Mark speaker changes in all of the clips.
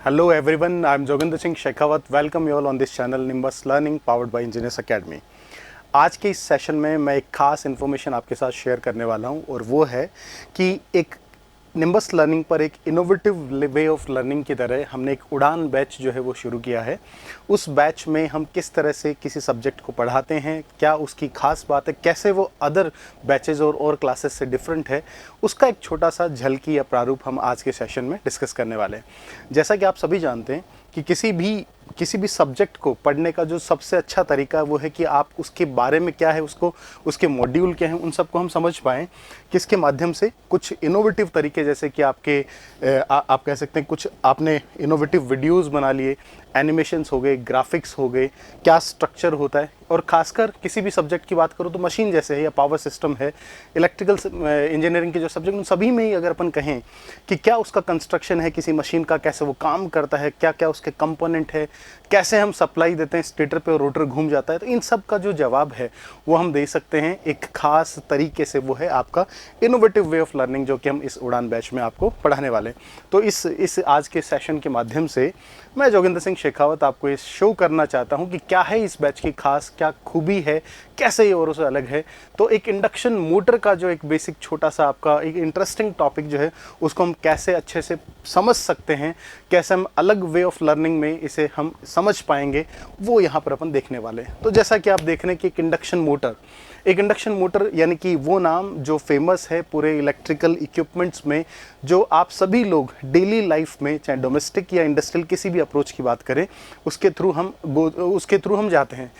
Speaker 1: Hello everyone, I am Joginder Singh Shekhawat. Welcome you all on this channel Nimbus Learning powered by Engineers Academy. आज के इस session में मैं एक खास इन्फॉर्मेशन आपके साथ शेयर करने वाला हूं और वो है कि एक निम्बस लर्निंग पर एक इनोवेटिव वे ऑफ लर्निंग की तरह हमने एक उड़ान बैच जो है वो शुरू किया है। उस बैच में हम किस तरह से किसी सब्जेक्ट को पढ़ाते हैं, क्या उसकी खास बात है, कैसे वो अदर बैचेस और क्लासेस से डिफरेंट है, उसका एक छोटा सा झलकी या प्रारूप हम आज के सेशन में डिस्कस करने वाले हैं। जैसा कि आप सभी जानते हैं कि किसी भी सब्जेक्ट को पढ़ने का जो सबसे अच्छा तरीका है वो है कि आप उसके बारे में क्या है, उसके मॉड्यूल क्या हैं, उन सबको हम समझ पाएँ, किसके माध्यम से कुछ इनोवेटिव तरीके, जैसे कि आप कह सकते हैं कुछ आपने इनोवेटिव वीडियोस बना लिए, एनिमेशंस हो गए, ग्राफिक्स हो गए, क्या स्ट्रक्चर होता है। और खासकर किसी भी सब्जेक्ट की बात करूँ तो मशीन जैसे है या पावर सिस्टम है, इलेक्ट्रिकल इंजीनियरिंग के जो सब्जेक्ट, उन सभी में ही अगर अपन कहें कि क्या उसका कंस्ट्रक्शन है किसी मशीन का, कैसे वो काम करता है, क्या क्या उसके कंपोनेंट है, कैसे हम सप्लाई देते हैं स्टेटर पे और रोटर घूम जाता है, तो इन सब का जो जवाब है वो हम दे सकते हैं एक खास तरीके से। वो है आपका इनोवेटिव वे ऑफ लर्निंग, जो कि हम इस उड़ान बैच में आपको पढ़ाने वाले हैं। तो इस आज के सेशन के माध्यम से मैं जोगिंदर सिंह शेखावत आपको ये शो करना चाहता हूं कि क्या है इस बैच की खास, क्या खूबी है, कैसे ये औरों से अलग है। तो एक इंडक्शन मोटर का जो एक बेसिक छोटा सा आपका एक इंटरेस्टिंग टॉपिक जो है उसको हम कैसे अच्छे से समझ सकते हैं, कैसे हम अलग वे ऑफ लर्निंग में इसे हम समझ पाएंगे, वो यहाँ पर अपन देखने वाले हैं। तो जैसा कि आप देख रहे हैं कि एक इंडक्शन मोटर यानी कि वो नाम जो फेमस है पूरे इलेक्ट्रिकल इक्विपमेंट्स में, जो आप सभी लोग डेली लाइफ में, चाहे डोमेस्टिक या इंडस्ट्रियल किसी भी अप्रोच की बात करें, उसके थ्रू हम जाते हैं।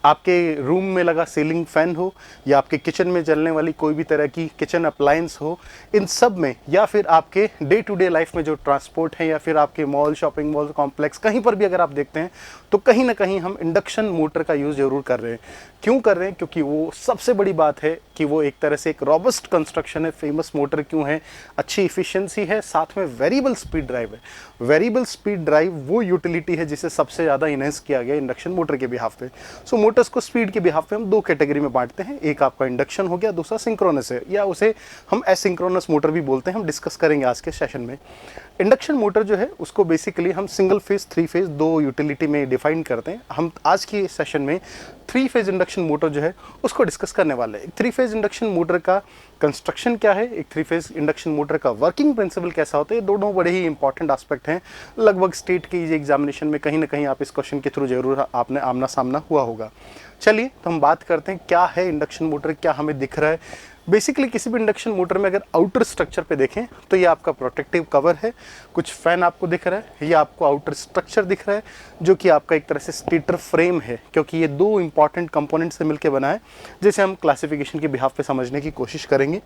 Speaker 1: आपके रूम में लगा सीलिंग फैन हो या आपके किचन में चलने वाली कोई भी तरह की किचन अप्लायंस हो, इन सब में, या फिर आपके डे टू डे लाइफ में जो ट्रांसपोर्ट है, या फिर आपके मॉल, शॉपिंग मॉल, कॉम्प्लेक्स, कहीं पर भी अगर आप देखते हैं तो कहीं ना कहीं हम इंडक्शन मोटर का यूज़ ज़रूर कर रहे हैं। क्यों कर रहे हैं? क्योंकि वो सबसे बड़ी बात है कि वो एक तरह से एक रॉबस्ट कंस्ट्रक्शन है। फेमस मोटर क्यों है? अच्छी इफिशिएंसी है, साथ में वेरिएबल स्पीड ड्राइव है। वेरिएबल स्पीड ड्राइव वो यूटिलिटी है जिसे सबसे ज़्यादा इनहेंस किया गया इंडक्शन मोटर के बिहाफ पे। सो मोटर्स को स्पीड के बिहाफ पे हम दो कैटेगरी में बांटते हैं, एक आपका इंडक्शन हो गया, दूसरा सिंक्रोनस है, या उसे हम एसिंक्रोनस मोटर भी बोलते हैं। हम डिस्कस करेंगे आज के सेशन में। इंडक्शन मोटर जो है उसको बेसिकली हम सिंगल फेज, थ्री फेज, दो यूटिलिटी में डिफाइन करते हैं। हम आज की सेशन में थ्री फेज इंडक्शन मोटर जो है उसको डिस्कस करने वाले हैं। थ्री फेज इंडक्शन मोटर का कंस्ट्रक्शन क्या है, एक थ्री फेज इंडक्शन मोटर का वर्किंग प्रिंसिपल कैसा होता है, ये दोनों बड़े ही इंपॉर्टेंट एस्पेक्ट हैं। लगभग स्टेट के एग्जामिनेशन में कहीं ना कहीं आप इस क्वेश्चन के थ्रू जरूर आपने आमना सामना हुआ होगा। चलिए तो हम बात करते हैं क्या है इंडक्शन मोटर, क्या हमें दिख रहा है। बेसिकली किसी भी इंडक्शन मोटर में अगर आउटर स्ट्रक्चर पे देखें तो ये आपका प्रोटेक्टिव कवर है, कुछ फैन आपको दिख रहा है, ये आपको आउटर स्ट्रक्चर दिख रहा है जो कि आपका एक तरह से स्टेटर फ्रेम है, क्योंकि ये दो इंपॉर्टेंट कंपोनेंट से मिलकर बना है, जिसे हम क्लासिफिकेशन के बिहाफ पे समझने की कोशिश करेंगे।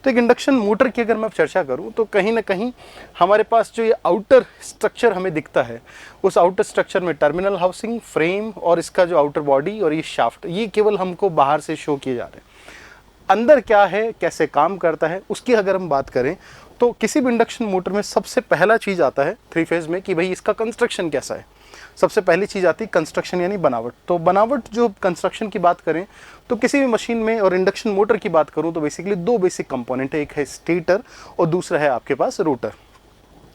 Speaker 1: तो एक इंडक्शन मोटर की अगर मैं चर्चा करूँ तो कहीं ना कहीं हमारे पास जो ये आउटर स्ट्रक्चर हमें दिखता है, उस आउटर स्ट्रक्चर में टर्मिनल हाउसिंग, फ्रेम और इसका जो आउटर बॉडी और ये शाफ्ट, ये केवल हमको बाहर से शो किए जा रहे हैं। अंदर क्या है, कैसे काम करता है, उसकी अगर हम बात करें तो किसी भी इंडक्शन मोटर में सबसे पहला चीज़ आता है थ्री फेज में कि भाई इसका कंस्ट्रक्शन कैसा है। सबसे पहली चीज़ आती है कंस्ट्रक्शन यानी बनावट। तो बनावट जो कंस्ट्रक्शन की बात करें तो किसी भी मशीन में, और इंडक्शन मोटर की बात करूं तो बेसिकली दो बेसिक कंपोनेंट है, एक है स्टेटर और दूसरा है आपके पास रोटर।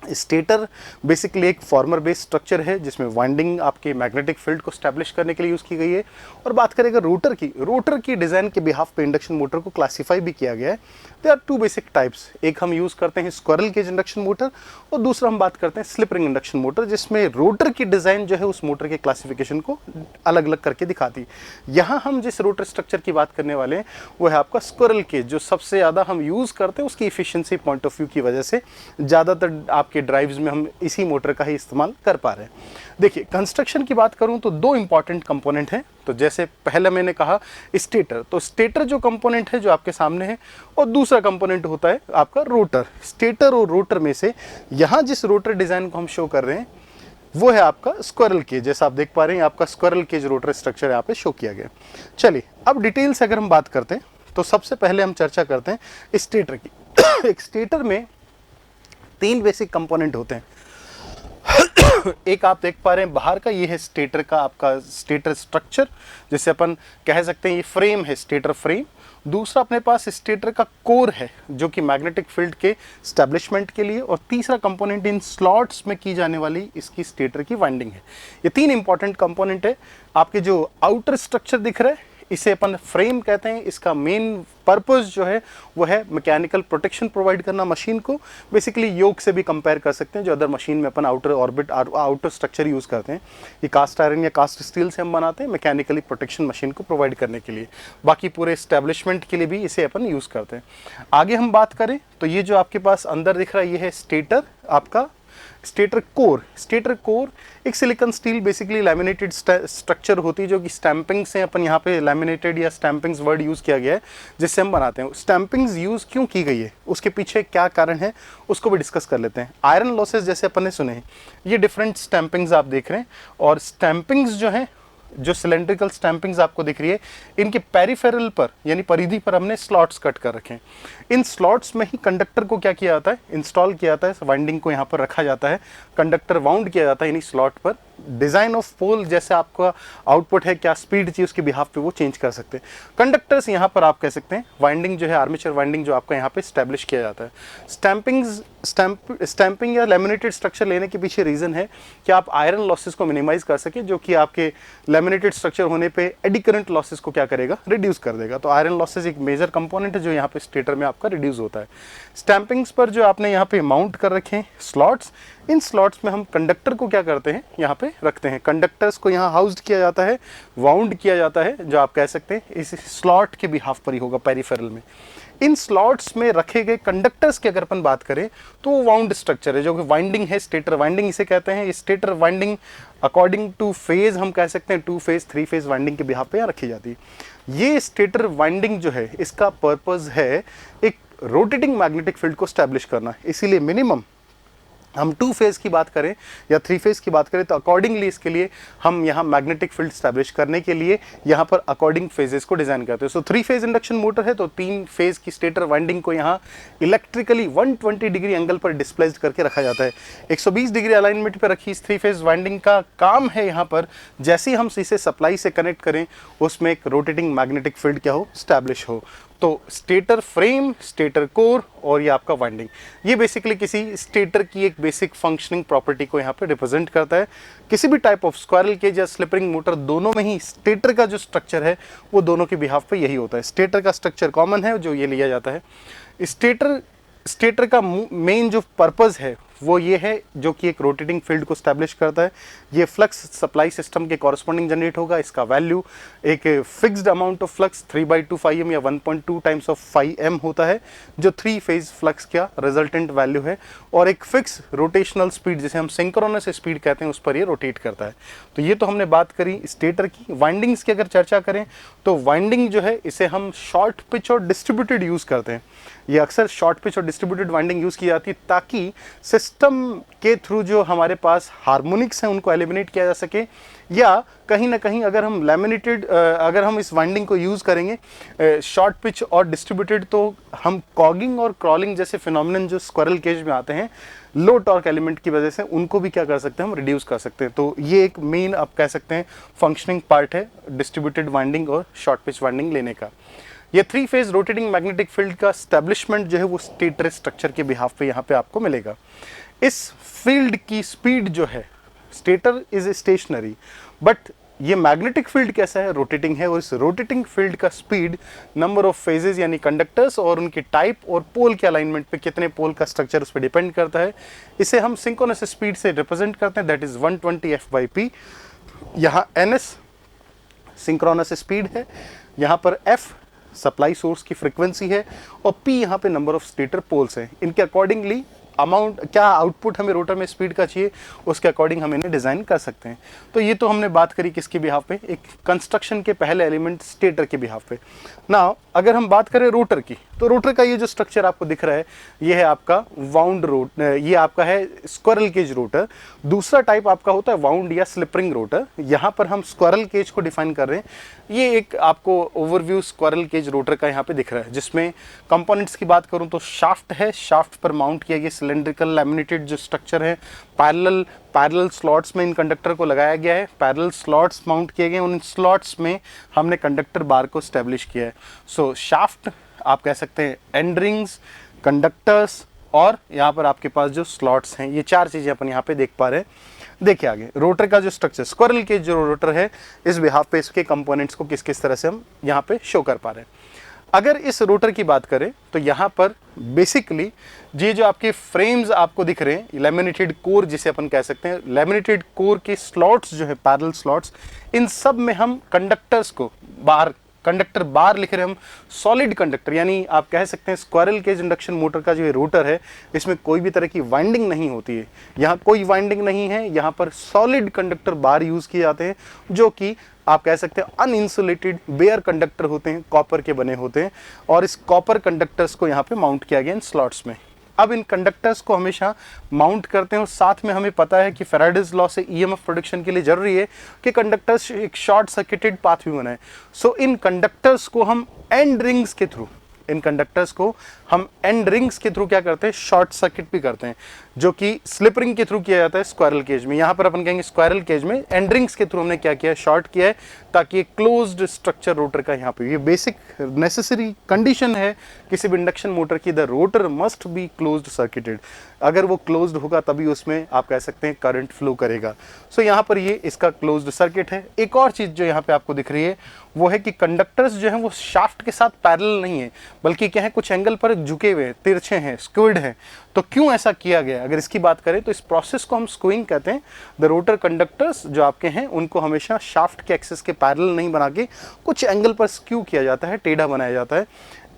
Speaker 1: स्टेटर बेसिकली एक फॉर्मर बेस्ड स्ट्रक्चर है जिसमें वाइंडिंग आपके मैग्नेटिक फील्ड को स्टैब्लिश करने के लिए यूज़ की गई है। और बात करें अगर रोटर की डिज़ाइन के बिहाफ पे इंडक्शन मोटर को क्लासीफाई भी किया गया है। They are two basic types, एक हम यूज़ करते हैं स्क्विरल केज इंडक्शन मोटर और दूसरा हम बात करते हैं स्लिप रिंग इंडक्शन मोटर, जिसमें रोटर की डिज़ाइन जो है उस मोटर के क्लासिफिकेशन को अलग अलग करके दिखाती है। यहाँ हम जिस रोटर स्ट्रक्चर की बात करने वाले हैं वो है आपका स्क्विरल केज, जो सबसे ज़्यादा हम यूज़ करते हैं उसकी इफिशियंसी पॉइंट ऑफ व्यू की वजह से ज़्यादातर आपके ड्राइव्स में हम इसी मोटर का ही इस्तेमाल कर पा रहे हैं। देखिए कंस्ट्रक्शन की बात करूं तो दो इंपॉर्टेंट कंपोनेंट हैं। तो जैसे पहले मैंने कहा स्टेटर, तो स्टेटर जो कंपोनेंट है जो आपके सामने है, और दूसरा कंपोनेंट होता है आपका रोटर। स्टेटर और रोटर में से यहाँ जिस रोटर डिजाइन को हम शो कर रहे हैं वो है आपका स्क्विरल केज। जैसा आप देख पा रहे हैं आपका स्क्विरल केज रोटर स्ट्रक्चर यहाँ पे शो किया गया। चलिए अब डिटेल से अगर हम बात करते हैं तो सबसे पहले हम चर्चा करते हैं स्टेटर की। एक स्टेटर में तीन बेसिक कंपोनेंट होते हैं। एक आप देख पा रहे हैं बाहर का, ये है स्टेटर का आपका स्टेटर स्ट्रक्चर, जिसे अपन कह सकते हैं ये फ्रेम है, स्टेटर फ्रेम। दूसरा अपने पास स्टेटर का कोर है जो कि मैग्नेटिक फील्ड के स्टैब्लिशमेंट के लिए, और तीसरा कंपोनेंट इन स्लॉट्स में की जाने वाली इसकी स्टेटर की वाइंडिंग है। ये तीन इंपॉर्टेंट कंपोनेंट है। आपके जो आउटर स्ट्रक्चर दिख रहा है इसे अपन फ्रेम कहते हैं। इसका मेन पर्पस जो है वो है मैकेनिकल प्रोटेक्शन प्रोवाइड करना मशीन को। बेसिकली योक से भी कंपेयर कर सकते हैं, जो अदर मशीन में अपन outer orbit outer structure use करते हैं। ये कास्ट आयरन या कास्ट स्टील से हम बनाते हैं मैकेनिकली प्रोटेक्शन मशीन को प्रोवाइड करने के लिए। बाकी पूरे एस्टेब्लिशमेंट के लिए भी इसे अपन यूज़ करते हैं। आगे हम बात करें तो ये जो आपके पास अंदर दिख रहा है ये है स्टेटर, आपका स्टेटर कोर। स्टेटर कोर एक silicon steel basically laminated structure होती है, जो कि स्टैंपिंग से अपन यहाँ पे लैमिनेटेड या स्टैंपिंग्स वर्ड यूज़ किया गया है जिससे हम बनाते हैं। स्टैंपिंग्स यूज़ क्यों की गई है, उसके पीछे क्या कारण है, उसको भी डिस्कस कर लेते हैं। आयरन लॉसेस जैसे अपन ने सुने हैं, ये डिफरेंट स्टैंपिंग्स आप देख रहे हैं, और स्टैंपिंग्स जो हैं, जो सिलेंड्रिकल स्टैंपिंग्स आपको दिख रही है, इनके पेरिफेरल पर यानी परिधि पर हमने स्लॉट्स कट कर रखे हैं। इन स्लॉट्स में ही कंडक्टर को क्या किया जाता है, इंस्टॉल किया जाता है, वाइंडिंग को यहाँ पर रखा जाता है, कंडक्टर वाउंड किया जाता है यानी स्लॉट पर। डिज़ाइन ऑफ पोल जैसे आपका आउटपुट है, क्या स्पीड चाहिए उसके बिहाफ पे वो चेंज कर सकते हैं। कंडक्टर्स यहाँ पर आप कह सकते हैं, वाइंडिंग जो है आर्मेचर वाइंडिंग जो आपका यहाँ पे स्टैब्लिश किया जाता है। स्टैंपिंग या लैमिनेटेड स्ट्रक्चर लेने के पीछे रीज़न है कि आप आयरन लॉसेस को मिनिमाइज कर सके, जो कि आपके लैमिनेटेड स्ट्रक्चर होने पे एडी करंट लॉसेस को क्या करेगा, रिड्यूस कर देगा। तो आयरन लॉसेस एक मेजर कंपोनेंट है जो यहाँ पे स्टेटर में आपका रिड्यूस होता है। स्टैंपिंग्स पर जो आपने यहाँ पे माउंट कर रखे हैं स्लॉट्स, इन स्लॉट्स में हम कंडक्टर को क्या करते हैं, यहाँ पे रखते हैं। कंडक्टर्स को यहाँ हाउस्ड किया जाता है, वाउंड किया जाता है, जो आप कह सकते हैं इस स्लॉट के बिहाफ पर ही होगा, पेरिफेरल में। इन स्लॉट्स में रखे गए कंडक्टर्स की अगर अपन बात करें तो वो वाउंड स्ट्रक्चर है, जो कि वाइंडिंग है, स्टेटर वाइंडिंग इसे कहते हैं। Stator winding according two phase हम कह सकते हैं 2 फेज 3 फेज वाइंडिंग के बिहाफ पे यहाँ रखी जाती है। ये स्टेटर वाइंडिंग जो है इसका पर्पस है एक रोटेटिंग मैग्नेटिक फील्ड को स्टैब्लिश करना। इसीलिए मिनिमम हम 2 फेज की बात करें या 3 फेज की बात करें तो अकॉर्डिंगली इसके लिए हम यहाँ मैग्नेटिक फील्ड स्टैब्लिश करने के लिए यहाँ पर अकॉर्डिंग फेजेस को डिजाइन करते हैं। सो 3 फेज इंडक्शन मोटर है तो 3 फेज की स्टेटर वाइंडिंग को यहाँ इलेक्ट्रिकली 120 डिग्री एंगल पर डिस्प्लेस्ड करके रखा जाता है। 120 डिग्री अलाइनमेंट पर रखी इस 3 फेज वाइंडिंग का काम है यहाँ पर जैसे ही हम इसे सप्लाई से कनेक्ट करें उसमें एक रोटेटिंग मैग्नेटिक फील्ड क्या हो, स्टैब्लिश हो। तो स्टेटर फ्रेम, स्टेटर कोर और ये आपका वाइंडिंग, ये बेसिकली किसी स्टेटर की एक बेसिक फंक्शनिंग प्रॉपर्टी को यहाँ पे रिप्रेजेंट करता है। किसी भी टाइप ऑफ स्क्वायरल केज या स्लिप रिंग मोटर दोनों में ही स्टेटर का जो स्ट्रक्चर है वो दोनों के बिहाफ पे यही होता है। स्टेटर का स्ट्रक्चर कॉमन है जो ये लिया जाता है। स्टेटर का मेन जो पर्पस है वो ये है जो कि एक रोटेटिंग फील्ड को स्टैब्लिश करता है। ये फ्लक्स सप्लाई सिस्टम के कॉरस्पॉन्डिंग जनरेट होगा। इसका वैल्यू एक fixed amount of flux 3/2 φm या 1.2 टाइम्स ऑफ φm होता है, जो 3 फेज फ्लक्स का रिजल्टेंट वैल्यू है, और एक फिक्स रोटेशनल स्पीड जिसे हम सिंक्रोनस स्पीड कहते हैं उस पर ये रोटेट करता है। तो ये तो हमने बात करी स्टेटर की। वाइंडिंग्स की अगर चर्चा करें तो वाइंडिंग जो है इसे हम शॉर्ट पिच और डिस्ट्रीब्यूटेड यूज़ करते हैं। ये अक्सर शॉर्ट पिच और डिस्ट्रीब्यूटेड वाइंडिंग यूज़ की जाती है ताकि सिस्टम के थ्रू जो हमारे पास हार्मोनिक्स हैं उनको एलिमिनेट किया जा सके, या कहीं ना कहीं अगर हम अगर हम इस वाइंडिंग को यूज़ करेंगे शॉर्ट पिच और डिस्ट्रीब्यूटेड तो हम कॉगिंग और क्रॉलिंग जैसे फिनोमिनन जो स्क्वायरल केज में आते हैं लो टॉर्क एलिमेंट की वजह से उनको भी क्या कर सकते हैं, हम रिड्यूस कर सकते हैं। तो ये एक मेन आप कह सकते हैं फंक्शनिंग पार्ट है डिस्ट्रीब्यूटेड वाइंडिंग और शॉर्ट पिच वाइंडिंग लेने का। ये 3 फेज रोटेटिंग मैग्नेटिक फील्ड का स्टैब्लिशमेंट जो है वो स्टेटर स्ट्रक्चर के बिहाफ पे यहाँ पे आपको मिलेगा। इस फील्ड की स्पीड जो है, स्टेटर इज स्टेशनरी बट ये मैग्नेटिक फील्ड कैसा है, रोटेटिंग है, और इस रोटेटिंग फील्ड का स्पीड नंबर ऑफ फेजेस यानी कंडक्टर्स और उनकी टाइप और पोल के अलाइनमेंट पे कितने पोल का स्ट्रक्चर उस पर डिपेंड करता है। इसे हम सिंक्रोनस स्पीड से रिप्रेजेंट करते हैं, दैट इज 120 f/p। यहाँ ns सिंक्रोनस स्पीड है, यहाँ पर f सप्लाई सोर्स की फ्रीक्वेंसी है, और p यहाँ पे नंबर ऑफ स्टेटर पोल्स हैं। इनके अकॉर्डिंगली अमाउंट क्या आउटपुट हमें रोटर में स्पीड का चाहिए उसके अकॉर्डिंग हम इन्हें डिज़ाइन कर सकते हैं। तो ये तो हमने बात करी किसके बिहाफ पे, एक कंस्ट्रक्शन के पहले एलिमेंट स्टेटर के बिहाफ पे। ना अगर हम बात करें रोटर की तो रोटर का ये जो स्ट्रक्चर आपको दिख रहा है ये है आपका वाउंड ये आपका है स्क्वायरल केज रोटर। दूसरा टाइप आपका होता है वाउंड या स्लिप रिंग रोटर। यहाँ पर हम स्क्वायरल केज को डिफाइन कर रहे हैं। ये एक आपको ओवरव्यू स्क्वायरल केज रोटर का यहाँ पे दिख रहा है, जिसमें कंपोनेंट्स की बात करूँ तो शाफ्ट है, शाफ्ट पर माउंट किया गया सिलेंड्रिकल लैमिनेटेड जो स्ट्रक्चर है, पैरेलल स्लॉट्स में इन कंडक्टर को लगाया गया है, पैरेलल स्लॉट्स माउंट किए गए, उन स्लॉट्स में हमने कंडक्टर बार को स्टैब्लिश किया है। सो शाफ्ट आप कह सकते हैं, एंड रिंग्स, कंडक्टर्स और यहाँ पर आपके पास जो स्लॉट्स हैं, ये चार चीज़ें अपन यहाँ पे देख पा रहे हैं। देखिए आगे रोटर का जो स्ट्रक्चर, स्क्वायरल केज जो रोटर है, इस बिहाफ पे इसके कंपोनेंट्स को किस किस तरह से हम यहाँ पे शो कर पा रहे हैं। अगर इस रोटर की बात करें तो यहाँ पर बेसिकली ये जो आपके फ्रेम्स आपको दिख रहे हैं, लैमिनेटेड कोर जिसे अपन कह सकते हैं, लैमिनेटेड कोर के स्लॉट्स जो है, पैरेलल स्लॉट्स, इन सब में हम कंडक्टर्स को बार, कंडक्टर बार लिख रहे हैं हम, सॉलिड कंडक्टर, यानी आप कह सकते हैं स्क्वायरल केज इंडक्शन मोटर का जो ये रोटर है, इसमें कोई भी तरह की वाइंडिंग नहीं होती है। यहाँ कोई वाइंडिंग नहीं है, यहाँ पर सॉलिड कंडक्टर बार यूज किए जाते हैं, जो कि आप कह सकते हैं अनइंसुलेटेड बेयर कंडक्टर होते हैं, कॉपर के बने होते हैं, और इस कॉपर कंडक्टर्स को यहाँ पे माउंट किया गया इन स्लॉट्स में। अब इन कंडक्टर्स को हमेशा माउंट करते हैं, और साथ में हमें पता है कि फैराडेज लॉ से ईएमएफ प्रोडक्शन के लिए जरूरी है कि कंडक्टर्स एक शॉर्ट सर्किटेड पाथ भी बनाए। सो इन कंडक्टर्स को हम एंड रिंग्स के थ्रू, इन कंडक्टर्स को हम एंड रिंग्स के थ्रू क्या करते हैं, शॉर्ट सर्किट भी करते हैं, जो कि स्लिप रिंग के थ्रू किया जाता है स्क्वायरल केज में। यहाँ पर अपन कहेंगे स्क्वायरल केज में एंड रिंग्स के थ्रू हमने क्या किया है, शॉर्ट किया है, ताकि एक क्लोज्ड स्ट्रक्चर रोटर का यहाँ पे, ये बेसिक नेसेसरी कंडीशन है किसी भी इंडक्शन मोटर की, the rotor must be closed circuited. अगर वो क्लोज्ड होगा तभी उसमें आप कह सकते हैं करंट फ्लो करेगा। सो यहाँ पर ये इसका क्लोज्ड सर्किट है। एक और चीज़ जो यहाँ पे आपको दिख रही है वो है कि कंडक्टर्स जो हैं वो शाफ्ट के साथ पैरेलल नहीं है, बल्कि क्या है, कुछ एंगल पर झुके हुए, तिरछे हैं, स्क्विड हैं। तो क्यों ऐसा किया गया, अगर इसकी बात करें तो इस प्रोसेस को हम स्क्यूइंग कहते हैं। द रोटर कंडक्टर्स जो आपके हैं उनको हमेशा शाफ्ट के एक्सिस के पैरेलल नहीं बना के कुछ एंगल पर स्क्यू किया जाता है, टेढ़ा बनाया जाता है।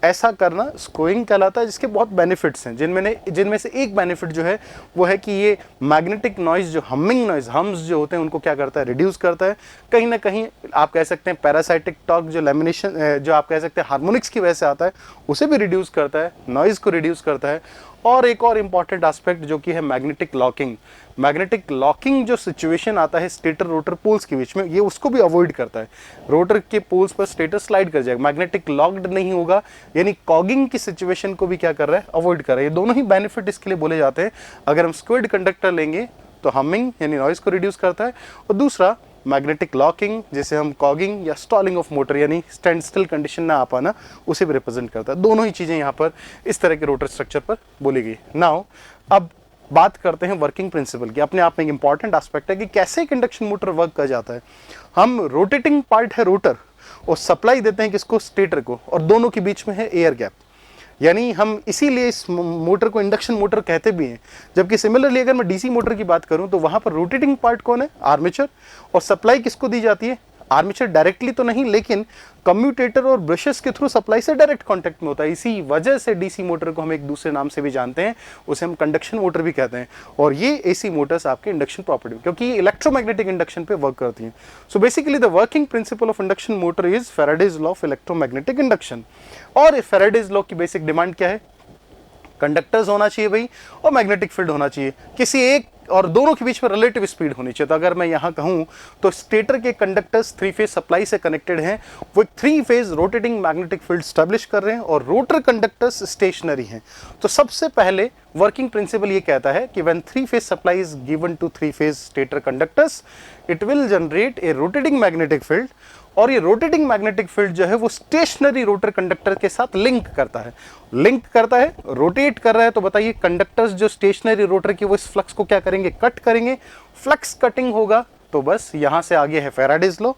Speaker 1: ऐसा करना स्क्यूइंग कहलाता है, जिसके बहुत बेनिफिट्स हैं, जिनमें से एक बेनिफिट जो है वो है कि ये मैग्नेटिक नॉइज, जो हमिंग नॉइज, हम्स जो होते हैं उनको क्या करता है, रिड्यूस करता है। कहीं ना कहीं आप कह सकते हैं पैरासाइटिक टॉर्क जो लैमिनेशन, जो आप कह सकते हैं हार्मोनिक्स की वजह से आता है, उसे भी रिड्यूस करता है, नॉइज को रिड्यूस करता है। और एक और इंपॉर्टेंट एस्पेक्ट जो कि है मैग्नेटिक लॉकिंग। मैग्नेटिक लॉकिंग जो सिचुएशन आता है स्टेटर रोटर पोल्स के बीच में, ये उसको भी अवॉइड करता है। रोटर के पोल्स पर स्टेटर स्लाइड कर जाएगा, मैग्नेटिक लॉक्ड नहीं होगा, यानी कॉगिंग की सिचुएशन को भी क्या कर रहा है, अवॉइड कर रहा है। ये दोनों ही बेनिफिट इसके लिए बोले जाते हैं। अगर हम स्क्विड कंडक्टर लेंगे तो हमिंग यानी नॉइज को रिड्यूस करता है, और दूसरा मैग्नेटिक लॉकिंग जिसे हम कॉगिंग या स्टॉलिंग ऑफ मोटर यानी स्टैंड स्टिल कंडीशन ना आ पाना, उसे भी रिप्रेजेंट करता है। दोनों ही चीज़ें यहाँ पर इस तरह के रोटर स्ट्रक्चर पर बोली गई। नाउ अब बात करते हैं वर्किंग प्रिंसिपल की। अपने आप में एक इंपॉर्टेंट एस्पेक्ट है कि कैसे एक इंडक्शन मोटर वर्क कर जाता है। हम रोटेटिंग पार्ट है रोटर, और सप्लाई देते हैं किसको, स्टेटर को, और दोनों के बीच में है एयर गैप। यानी हम इसीलिए इस मोटर को इंडक्शन मोटर कहते भी हैं। जबकि सिमिलरली अगर मैं डीसी मोटर की बात करूं तो वहां पर रोटेटिंग पार्ट कौन है, आर्मेचर, और सप्लाई किसको दी जाती है, आर्मेचर डायरेक्टली तो नहीं, लेकिन कम्यूटेटर और ब्रशेस के थ्रू सप्लाई से डायरेक्ट कांटेक्ट में होता है। इसी वजह से डीसी मोटर को हम एक दूसरे नाम से भी जानते हैं, उसे हम कंडक्शन मोटर भी कहते हैं। और ये एसी मोटर्स आपके इंडक्शन प्रॉपर्टी, क्योंकि ये इलेक्ट्रोमैग्नेटिक इंडक्शन पे वर्क करती हैं। So basically the working principle of induction motor is Faraday's law of electromagnetic induction. और फैराडेज लॉ की बेसिक डिमांड क्या है, कंडक्टर्स होना चाहिए भाई, और मैग्नेटिक फील्ड होना चाहिए, किसी एक और दोनों के बीच में रिलेटिव स्पीड होनी चाहिए। तो अगर मैं यहाँ कहूँ तो स्टेटर के कंडक्टर्स 3 फेज सप्लाई से कनेक्टेड हैं, वो एक 3 phase rotating magnetic field establish कर रहे हैं, और रोटर कंडक्टर्स स्टेशनरी हैं। तो सबसे पहले वर्किंग प्रिंसिपल ये कहता है कि when 3 phase supply is given to 3 phase stator conductors, it will generate a rotating magnetic field. और ये रोटेटिंग मैग्नेटिक फील्ड जो है वो स्टेशनरी रोटर कंडक्टर के साथ लिंक करता है, रोटेट कर रहा है। तो बताइए कंडक्टर्स जो स्टेशनरी रोटर की, वो इस फ्लक्स को क्या करेंगे, कट करेंगे। फ्लक्स कटिंग होगा तो बस यहां से आगे है फैराडेज लॉ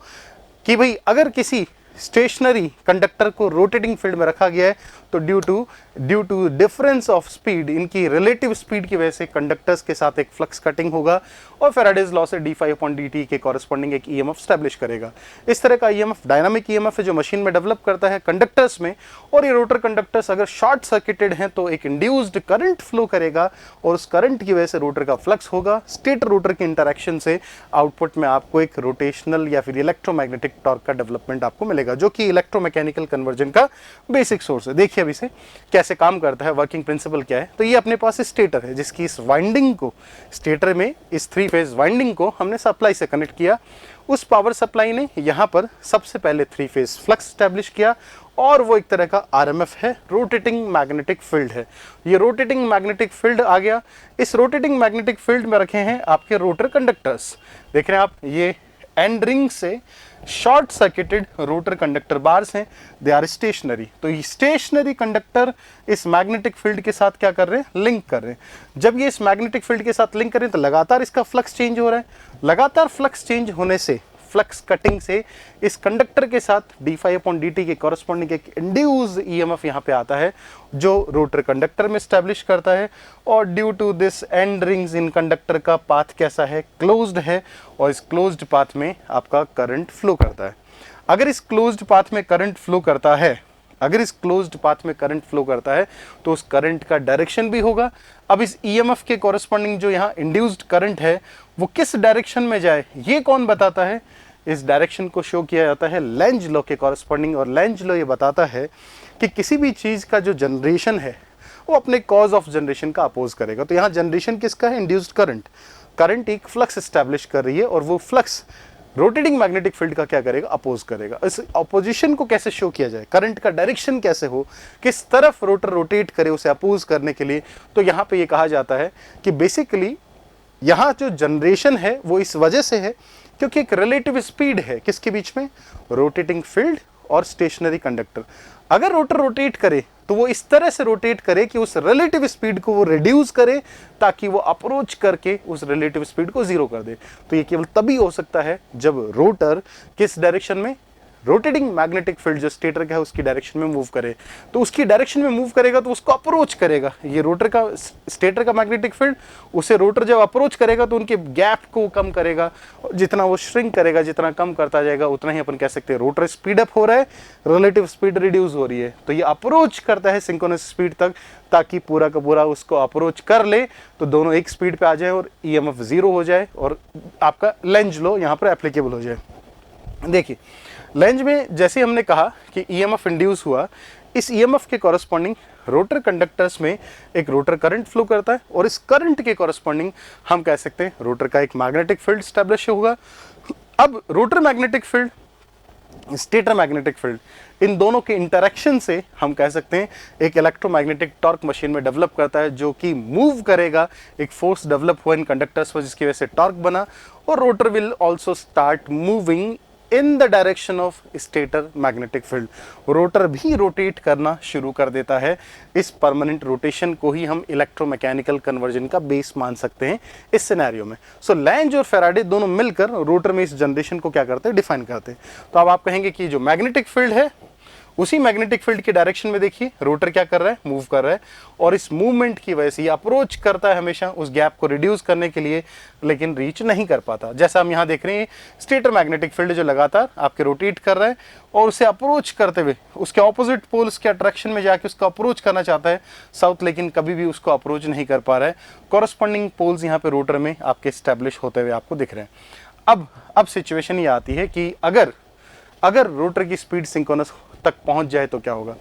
Speaker 1: कि भाई अगर किसी स्टेशनरी कंडक्टर को रोटेटिंग फील्ड में रखा गया है तो due to difference of speed, इनकी रिलेटिव स्पीड की वजह से कंडक्टर्स के साथ एक फ्लक्स कटिंग होगा, और फैराडेज लॉ से d∅/dt के कॉरेस्पॉन्डिंग एक ईएमएफ स्टैब्लिश करेगा। इस तरह का ईएमएफ डायनामिक ईएमएफ है जो मशीन में डेवलप करता है कंडक्टर्स में। और ये रोटर कंडक्टर्स अगर शॉर्ट सर्किटेड हैं तो एक इंड्यूस्ड करंट फ्लो करेगा, और उस करंट की वजह से रोटर का फ्लक्स होगा। स्टेटर रोटर के इंटरेक्शन से आउटपुट में आपको एक रोटेशनल या फिर इलेक्ट्रोमैग्नेटिक टॉर्क का डेवलपमेंट आपको मिलेगा। चलेगा, जो कि इलेक्ट्रोमैकेनिकल कन्वर्जन का बेसिक सोर्स है। देखिए अब इसे कैसे काम करता है, वर्किंग प्रिंसिपल क्या है। तो ये अपने पास स्टेटर है, जिसकी इस वाइंडिंग को, स्टेटर में इस 3 फेज वाइंडिंग को हमने सप्लाई से कनेक्ट किया। उस पावर सप्लाई ने यहाँ पर सबसे पहले 3 फेज फ्लक्स स्टैब्लिश किया, और वो एक तरह का आरएमएफ है, रोटेटिंग मैग्नेटिक फील्ड है। ये रोटेटिंग मैग्नेटिक फील्ड आ गया। इस रोटेटिंग मैग्नेटिक फील्ड में रखे हैं आपके रोटर कंडक्टर्स। देख रहे हैं आप, ये एंड रिंग से short circuited rotor conductor bars हैं, दे आर स्टेशनरी। तो ये स्टेशनरी कंडक्टर इस मैग्नेटिक फील्ड के साथ क्या कर रहे हैं, लिंक कर रहे हैं। जब ये इस मैग्नेटिक फील्ड के साथ लिंक कर रहे हैं तो लगातार इसका फ्लक्स चेंज हो रहा है। लगातार फ्लक्स चेंज होने से, फ्लक्स कटिंग से, इस कंडक्टर के साथ d∅dt के कॉरस्पॉन्डिंग एक इंड्यूस ईएमएफ यहाँ पे आता है, जो रोटर कंडक्टर में स्टैब्लिश करता है। और due to this end rings इन कंडक्टर का पाथ कैसा है, क्लोज्ड है, और इस क्लोज्ड पाथ में आपका करंट फ्लो करता है। अगर इस क्लोज्ड पाथ में करंट फ्लो करता है, अगर इस क्लोज्ड पाथ में करंट फ्लो करता है तो उस करंट का डायरेक्शन भी होगा। अब इस ईएमएफ के कॉरस्पॉन्डिंग जो यहाँ इंड्यूस्ड करंट है वो किस डायरेक्शन में जाए, ये कौन बताता है? इस डायरेक्शन को शो किया जाता है लेंज लॉ के कॉरस्पॉन्डिंग। और लेंज लॉ ये बताता है कि किसी भी चीज़ का जो जनरेशन है वो अपने कॉज ऑफ जनरेशन का अपोज करेगा। तो यहाँ जनरेशन किसका है? Induced current. करंट एक फ्लक्स एस्टैब्लिश कर रही है, और वो फ्लक्स रोटेटिंग मैग्नेटिक फील्ड का क्या करेगा? अपोज करेगा। इस अपोजिशन को कैसे शो किया जाए, करंट का डायरेक्शन कैसे हो, किस तरफ रोटर रोटेट करे उसे अपोज करने के लिए, तो यहाँ पे ये कहा जाता है कि बेसिकली यहाँ जो जनरेशन है वो इस वजह से है क्योंकि एक रिलेटिव स्पीड है किसके बीच में? रोटेटिंग फील्ड और स्टेशनरी कंडक्टर। अगर रोटर रोटेट करे तो वो इस तरह से रोटेट करे कि उस रिलेटिव स्पीड को वो रिड्यूस करे, ताकि वो अप्रोच करके उस रिलेटिव स्पीड को जीरो कर दे। तो ये केवल तभी हो सकता है जब रोटर किस डायरेक्शन में? रोटेटिंग मैग्नेटिक फील्ड जो स्टेटर का है उसकी डायरेक्शन में मूव करे। तो उसकी डायरेक्शन में मूव करेगा तो उसको अप्रोच करेगा। ये रोटर का, स्टेटर का मैग्नेटिक फील्ड, उसे रोटर जब अप्रोच करेगा तो उनके गैप को कम करेगा। जितना वो श्रिंक करेगा, जितना कम करता जाएगा, उतना ही अपन कह सकते हैं रोटर स्पीड अप हो रहा है, रिलेटिव स्पीड रिड्यूस हो रही है। तो ये अप्रोच करता है सिंक्रोनस स्पीड तक, ताकि पूरा का पूरा उसको अप्रोच कर ले तो दोनों एक स्पीड पे आ जाए और ईएमएफ जीरो हो जाए और आपका लेंज लॉ यहाँ पर एप्लीकेबल हो जाए। देखिए लेंज में जैसे हमने कहा कि ईएमएफ इंड्यूस हुआ, इस ईएमएफ के कॉरस्पॉन्डिंग रोटर कंडक्टर्स में एक रोटर करंट फ्लो करता है, और इस करंट के कॉरस्पॉन्डिंग हम कह सकते हैं रोटर का एक मैग्नेटिक फील्ड स्टैब्लिश होगा। अब rotor magnetic field, stator magnetic field, इन दोनों के इंटरेक्शन से हम कह सकते हैं एक इलेक्ट्रोमैग्नेटिक टॉर्क मशीन में डेवलप करता है, जो कि मूव करेगा। एक फोर्स डेवलप हुआ इन कंडक्टर्स पर जिसकी वजह से टॉर्क बना, और rotor will also start moving in the direction of stator magnetic field. Rotor भी रोटेट करना शुरू कर देता है। इस परमानेंट रोटेशन को ही हम इलेक्ट्रोमैकेनिकल कन्वर्जन का बेस मान सकते हैं इस सिनेरियो में। सो लेंज और फैराडे दोनों मिलकर रोटर में इस जनरेशन को क्या करते हैं? डिफाइन करते हैं। तो अब आप कहेंगे कि जो मैग्नेटिक फील्ड है, उसी मैग्नेटिक फील्ड के डायरेक्शन में देखिए रोटर क्या कर रहा है? मूव कर रहा है, और इस मूवमेंट की वजह से ये अप्रोच करता है हमेशा उस गैप को रिड्यूस करने के लिए, लेकिन रीच नहीं कर पाता। जैसा हम यहाँ देख रहे हैं, स्टेटर मैग्नेटिक फील्ड जो लगातार आपके रोटेट कर रहा है, और उसे अप्रोच करते हुए उसके ऑपोजिट पोल्स के अट्रैक्शन में जाके उसको अप्रोच करना चाहता है साउथ, लेकिन कभी भी उसको अप्रोच नहीं कर पा रहा है। कॉरस्पॉन्डिंग पोल्स यहाँ पे रोटर में आपके स्टैब्लिश होते हुए आपको दिख रहे हैं। अब सिचुएशन ये आती है कि अगर रोटर की स्पीड सिंक्रोनस तक पहुंच जाए तो क्या होगा?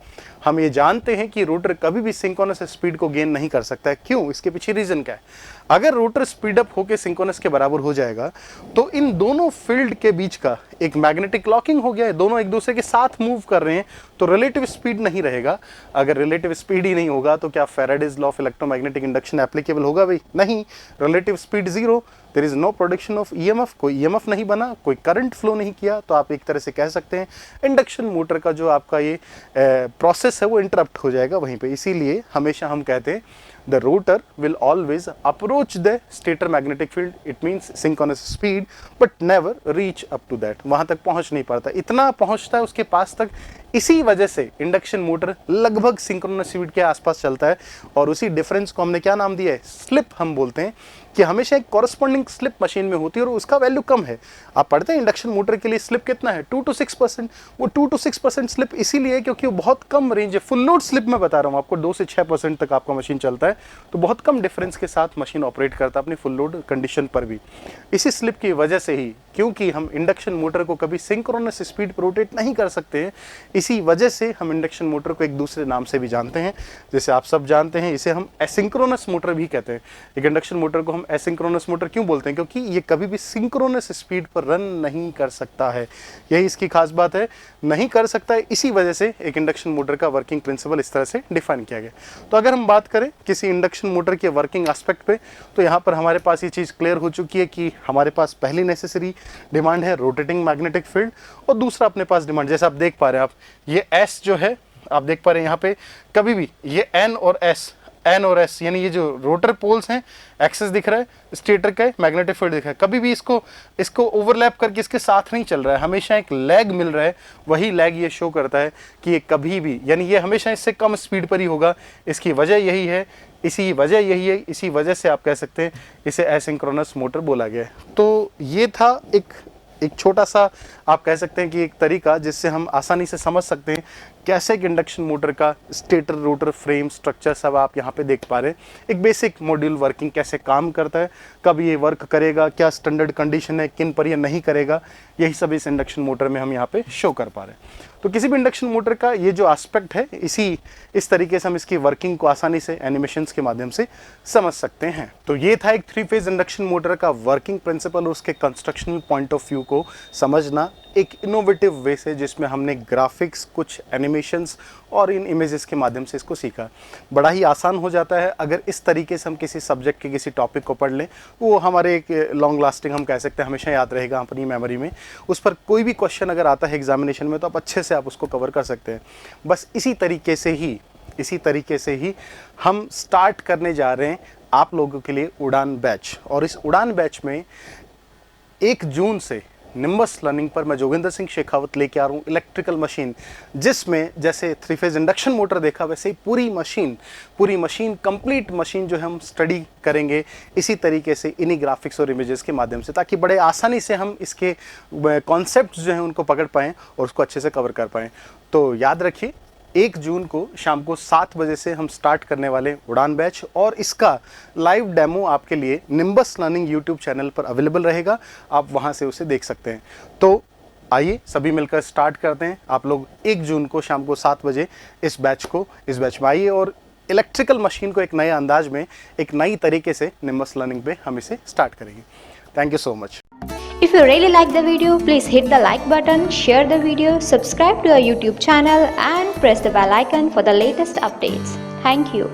Speaker 1: हम ये जानते हैं कि रोटर कभी भी सिंक्रोनस स्पीड को गेन नहीं कर सकता है। क्यों? इसके पीछे रीजन क्या है? अगर रोटर स्पीड अप होकर सिंक्रोनस के बराबर हो जाएगा तो इन दोनों फील्ड के बीच का एक मैग्नेटिक लॉकिंग हो गया है, दोनों एक दूसरे के साथ मूव कर रहे हैं, तो रिलेटिव स्पीड नहीं रहेगा। अगर रिलेटिव स्पीड ही नहीं होगा तो क्या Faraday's law of electromagnetic induction applicable होगा? भाई नहीं। Relative speed zero, there is no production of EMF, कोई ईएमएफ नहीं बना, कोई करंट फ्लो नहीं किया। तो आप एक तरह से कह सकते हैं इंडक्शन मोटर का जो आपका ये प्रोसेस है वो इंटरप्ट हो जाएगा वहीं पे। इसीलिए हमेशा हम कहते हैं the rotor will always approach the stator magnetic field, it means synchronous speed, but never reach up to that। वहां तक पहुंच नहीं पाता, इतना पहुंचता है उसके पास तक। इसी वजह से इंडक्शन मोटर लगभग सिंक्रोनस स्पीड के आसपास चलता है, और उसी डिफरेंस को हमने क्या नाम दिया है? स्लिप हम बोलते हैं कि हमेशा एक कॉरस्पॉन्डिंग स्लिप मशीन में होती है, और उसका वैल्यू कम है। आप पढ़ते हैं इंडक्शन मोटर के लिए स्लिप कितना है? 2 to 6%। वो 2 to 6% स्लिप इसीलिए है क्योंकि वो बहुत कम रेंज है। फुल लोड स्लिप में बता रहा हूँ आपको, 2 से 6% तक आपका मशीन चलता है, तो बहुत कम डिफरेंस के साथ मशीन ऑपरेट करता है अपनी फुल लोड कंडीशन पर भी। इसी स्लिप की वजह से ही क्योंकि हम इंडक्शन मोटर को कभी सिंक्रोनस स्पीड पर रोटेट नहीं कर सकते हैं, इसी वजह से हम इंडक्शन मोटर को एक दूसरे नाम से भी जानते हैं। जैसे आप सब जानते हैं, इसे हम एसिंक्रोनस मोटर भी कहते हैं। एक इंडक्शन मोटर को हम एसिंक्रोनस मोटर क्यों बोलते हैं? क्योंकि ये कभी भी सिंक्रोनस स्पीड पर रन नहीं कर सकता है, यही इसकी खास बात है, नहीं कर सकता है। इसी वजह से एक इंडक्शन मोटर का वर्किंग प्रिंसिपल इस तरह से डिफाइन किया गया। तो अगर हम बात करें किसी इंडक्शन मोटर के वर्किंग एस्पेक्ट पे, तो यहाँ पर हमारे पास ये चीज़ क्लियर हो चुकी है कि हमारे पास पहली नेसेसरी डिमांड है रोटेटिंग मैग्नेटिक फील्ड, और दूसरा अपने पास डिमांड, जैसे आप देख पा रहे हैं, आप ये एस जो है आप देख पा रहे हैं यहाँ पे, कभी भी ये एन और एस यानी ये जो रोटर पोल्स हैं, एक्सेस दिख रहा है, स्टेटर का मैग्नेटिक फील्ड दिख रहा है, कभी भी इसको ओवरलैप करके इसके साथ नहीं चल रहा है, हमेशा एक लैग मिल रहा है। वही लैग ये शो करता है कि ये कभी भी, यानी ये हमेशा इससे कम स्पीड पर ही होगा। इसकी वजह यही है, इसी वजह से आप कह सकते हैं इसे एसिंक्रोनस मोटर बोला गया है। तो ये था एक छोटा सा आप कह सकते हैं कि एक तरीका जिससे हम आसानी से समझ सकते हैं कैसे एक इंडक्शन मोटर का स्टेटर रोटर फ्रेम स्ट्रक्चर सब आप यहाँ पे देख पा रहे हैं। एक बेसिक मॉड्यूल वर्किंग कैसे काम करता है, कब ये वर्क करेगा, क्या स्टैंडर्ड कंडीशन है, किन पर ये नहीं करेगा, यही सब इस इंडक्शन मोटर में हम यहाँ पे शो कर पा रहे हैं। तो किसी भी इंडक्शन मोटर का ये जो एस्पेक्ट है, इस तरीके से हम इसकी वर्किंग को आसानी से एनिमेशंस के माध्यम से समझ सकते हैं। तो ये था एक 3 फेज इंडक्शन मोटर का वर्किंग प्रिंसिपल और उसके कंस्ट्रक्शनल पॉइंट ऑफ व्यू को समझना एक इनोवेटिव वे से, जिसमें हमने ग्राफिक्स, कुछ एनिमेशंस और इन इमेजेस के माध्यम से इसको सीखा। बड़ा ही आसान हो जाता है अगर इस तरीके से हम किसी सब्जेक्ट के किसी टॉपिक को पढ़ लें, वो हमारे एक लॉन्ग लास्टिंग हम कह सकते हैं, हमेशा याद रहेगा अपनी मेमोरी में। उस पर कोई भी क्वेश्चन अगर आता है एग्जामिनेशन में तो आप अच्छे से आप उसको कवर कर सकते हैं। बस इसी तरीके से ही हम स्टार्ट करने जा रहे हैं आप लोगों के लिए उड़ान बैच। और इस उड़ान बैच में 1 जून से निम्बस लर्निंग पर मैं जोगिंदर सिंह शेखावत लेके आ रहा हूँ इलेक्ट्रिकल मशीन, जिसमें जैसे 3 फेज इंडक्शन मोटर देखा वैसे ही पूरी मशीन कंप्लीट मशीन जो है हम स्टडी करेंगे इसी तरीके से, इन्हीं ग्राफिक्स और इमेजेस के माध्यम से, ताकि बड़े आसानी से हम इसके कॉन्सेप्ट जो हैं उनको पकड़ पाएँ और उसको अच्छे से कवर कर पाएँ। तो याद रखिए 1 जून को शाम को 7 बजे से हम स्टार्ट करने वाले उड़ान बैच, और इसका लाइव डेमो आपके लिए निम्बस लर्निंग यूट्यूब चैनल पर अवेलेबल रहेगा, आप वहां से उसे देख सकते हैं। तो आइए सभी मिलकर स्टार्ट करते हैं। आप लोग 1 जून को शाम को 7 बजे इस बैच में आइए और इलेक्ट्रिकल मशीन को एक नए अंदाज में, एक नई तरीके से निम्बस लर्निंग पे हम इसे स्टार्ट करेंगे। Thank you so much.
Speaker 2: If you really like the video, please hit the like button, share the video, subscribe to our YouTube channel and press the bell icon for the latest updates. Thank you.